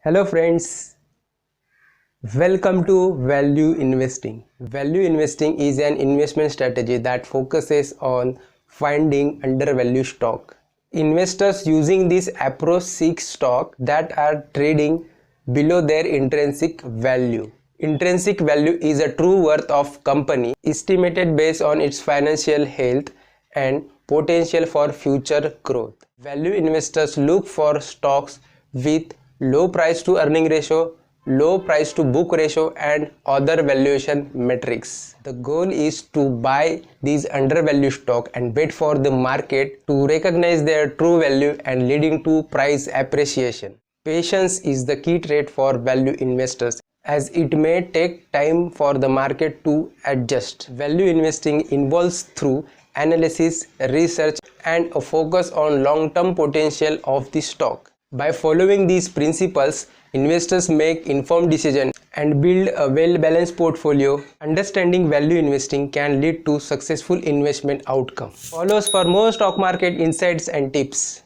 Hello friends, welcome to value investing. Value investing is an investment strategy that focuses on finding undervalued stock. Investors using this approach seek stock that are trading below their intrinsic value. Intrinsic value is a true worth of company estimated based on its financial health and potential for future growth. Value investors look for stocks with low price to earning ratio, low price to book ratio and other valuation metrics. The goal is to buy these undervalued stock and wait for the market to recognize their true value and leading to price appreciation. Patience is the key trait for value investors as it may take time for the market to adjust. Value investing involves through analysis, research and a focus on long-term potential of the stock. By following these principles, investors make informed decisions and build a well-balanced portfolio. Understanding value investing can lead to successful investment outcome. Follow us for more stock market insights and tips.